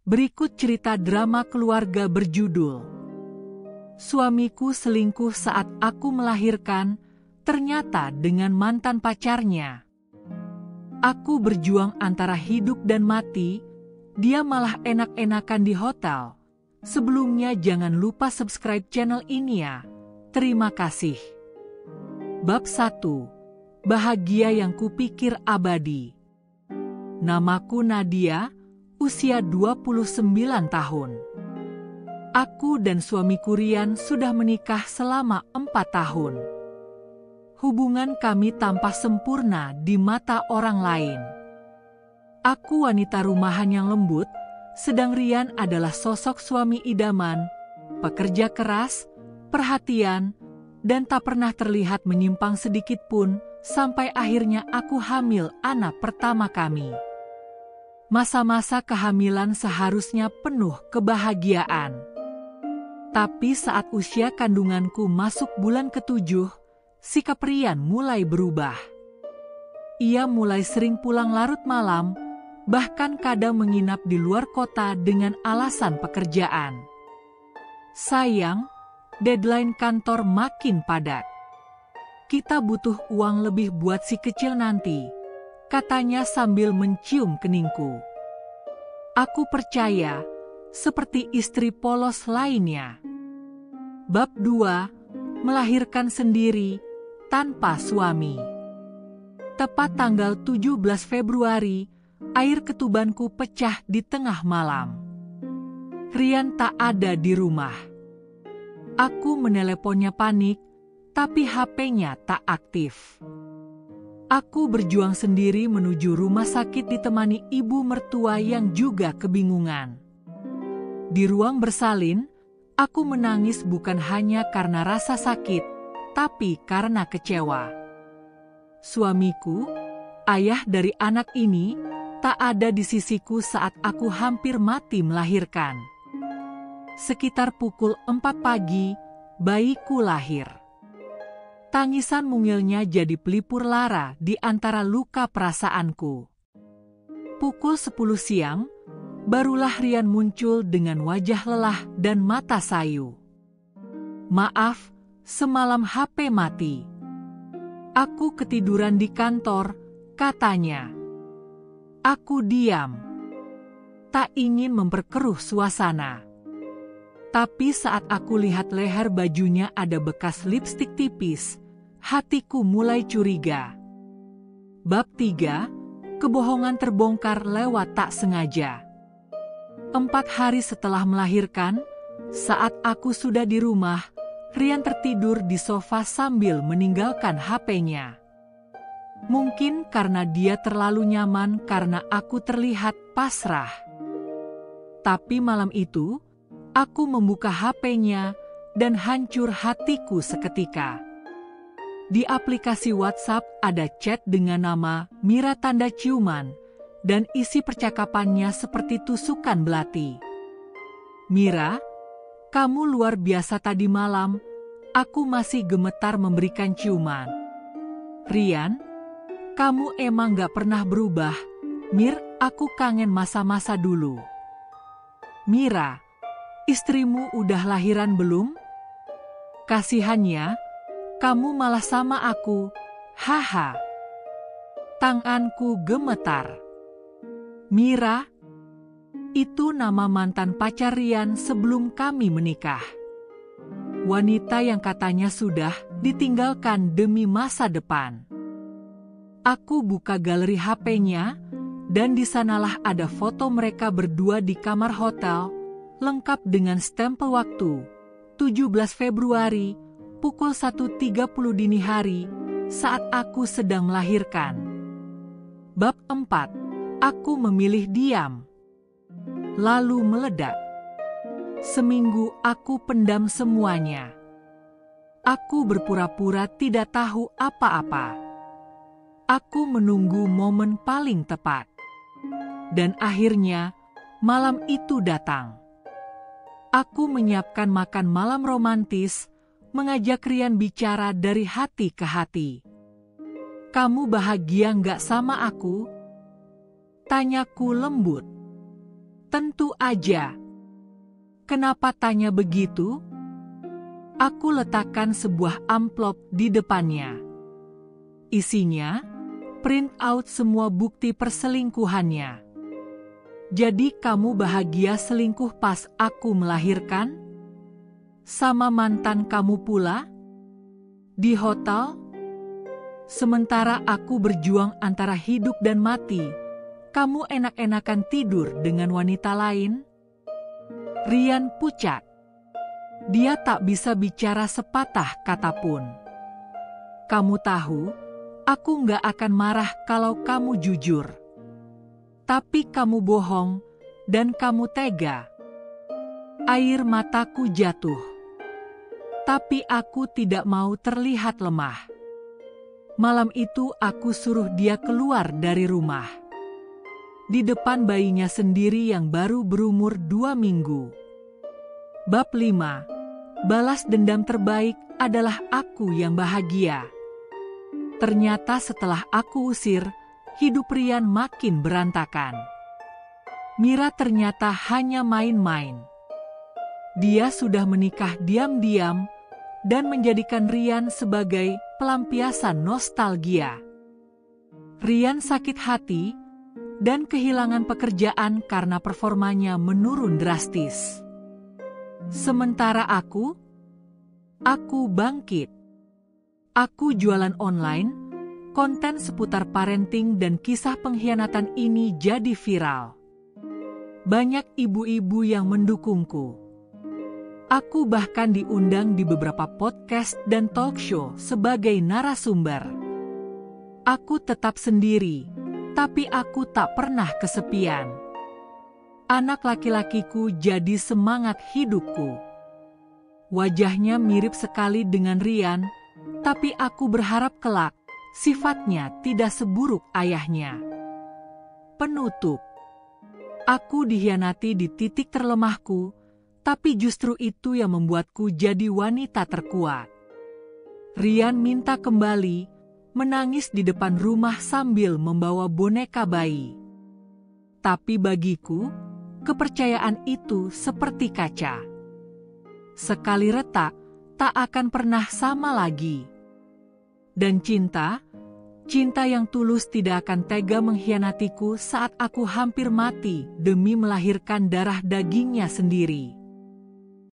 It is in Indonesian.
Berikut cerita drama keluarga berjudul Suamiku Selingkuh Saat Aku Melahirkan, ternyata dengan mantan pacarnya. Aku berjuang antara hidup dan mati, dia malah enak-enakan di hotel. Sebelumnya jangan lupa subscribe channel ini ya. Terima kasih. Bab 1. Bahagia yang kupikir abadi. Namaku Nadia, usia 29 tahun. Aku dan suamiku Rian sudah menikah selama 4 tahun. Hubungan kami tampak sempurna di mata orang lain. Aku wanita rumahan yang lembut, sedang Rian adalah sosok suami idaman, pekerja keras, perhatian, dan tak pernah terlihat menyimpang sedikit pun, sampai akhirnya aku hamil anak pertama kami. Masa-masa kehamilan seharusnya penuh kebahagiaan. Tapi saat usia kandunganku masuk bulan ke-7, sikap Rian mulai berubah. Ia mulai sering pulang larut malam, bahkan kadang menginap di luar kota dengan alasan pekerjaan. Sayang, deadline kantor makin padat. Kita butuh uang lebih buat si kecil nanti, katanya sambil mencium keningku. Aku percaya, seperti istri polos lainnya. Bab 2. Melahirkan sendiri, tanpa suami. Tepat tanggal 17 Februari, air ketubanku pecah di tengah malam. Rian tak ada di rumah. Aku meneleponnya panik, tapi HP-nya tak aktif. Aku berjuang sendiri menuju rumah sakit ditemani ibu mertua yang juga kebingungan. Di ruang bersalin, aku menangis bukan hanya karena rasa sakit, tapi karena kecewa. Suamiku, ayah dari anak ini, tak ada di sisiku saat aku hampir mati melahirkan. Sekitar pukul 4 pagi, bayiku lahir. Tangisan mungilnya jadi pelipur lara di antara luka perasaanku. Pukul 10 siang, barulah Rian muncul dengan wajah lelah dan mata sayu. Maaf, semalam HP mati. Aku ketiduran di kantor, katanya. Aku diam. Tak ingin memperkeruh suasana. Tapi saat aku lihat leher bajunya ada bekas lipstik tipis, hatiku mulai curiga. Bab 3. Kebohongan terbongkar lewat tak sengaja. 4 hari setelah melahirkan, saat aku sudah di rumah, Rian tertidur di sofa sambil meninggalkan HP-nya. Mungkin karena dia terlalu nyaman karena aku terlihat pasrah. Tapi malam itu, aku membuka HP-nya dan hancur hatiku seketika. Di aplikasi WhatsApp ada chat dengan nama Mira tanda ciuman, dan isi percakapannya seperti tusukan belati. Mira, kamu luar biasa tadi malam, aku masih gemetar memberikan ciuman. Rian, kamu emang gak pernah berubah, Mir, aku kangen masa-masa dulu. Mira, istrimu udah lahiran belum? Kasihannya, kamu malah sama aku, haha. Tanganku gemetar. Mira, itu nama mantan pacar Rian sebelum kami menikah. Wanita yang katanya sudah ditinggalkan demi masa depan. Aku buka galeri HP-nya, dan di sanalah ada foto mereka berdua di kamar hotel, lengkap dengan stempel waktu, 17 Februari, pukul 1.30 dini hari, saat aku sedang melahirkan. Bab 4. Aku memilih diam. Lalu meledak. Seminggu aku pendam semuanya. Aku berpura-pura tidak tahu apa-apa. Aku menunggu momen paling tepat. Dan akhirnya, malam itu datang. Aku menyiapkan makan malam romantis, mengajak Rian bicara dari hati ke hati. Kamu bahagia nggak sama aku? Tanyaku lembut. Tentu aja. Kenapa tanya begitu? Aku letakkan sebuah amplop di depannya. Isinya, print out semua bukti perselingkuhannya. Jadi kamu bahagia selingkuh pas aku melahirkan? Sama mantan kamu pula? Di hotel? Sementara aku berjuang antara hidup dan mati, kamu enak-enakan tidur dengan wanita lain? Rian pucat. Dia tak bisa bicara sepatah kata pun. Kamu tahu, aku nggak akan marah kalau kamu jujur. Tapi kamu bohong, dan kamu tega. Air mataku jatuh. Tapi aku tidak mau terlihat lemah. Malam itu aku suruh dia keluar dari rumah. Di depan bayinya sendiri yang baru berumur 2 minggu. Bab 5. Balas dendam terbaik adalah aku yang bahagia. Ternyata setelah aku usir, hidup Rian makin berantakan. Mira ternyata hanya main-main. Dia sudah menikah diam-diam dan menjadikan Rian sebagai pelampiasan nostalgia. Rian sakit hati dan kehilangan pekerjaan karena performanya menurun drastis. Sementara aku bangkit. Aku jualan online, konten seputar parenting dan kisah pengkhianatan ini jadi viral. Banyak ibu-ibu yang mendukungku. Aku bahkan diundang di beberapa podcast dan talk show sebagai narasumber. Aku tetap sendiri, tapi aku tak pernah kesepian. Anak laki-lakiku jadi semangat hidupku. Wajahnya mirip sekali dengan Rian, tapi aku berharap kelak sifatnya tidak seburuk ayahnya. Penutup. Aku dikhianati di titik terlemahku, tapi justru itu yang membuatku jadi wanita terkuat. Rian minta kembali, menangis di depan rumah sambil membawa boneka bayi. Tapi bagiku, kepercayaan itu seperti kaca. Sekali retak, tak akan pernah sama lagi. Dan cinta yang tulus tidak akan tega mengkhianatiku saat aku hampir mati demi melahirkan darah dagingnya sendiri.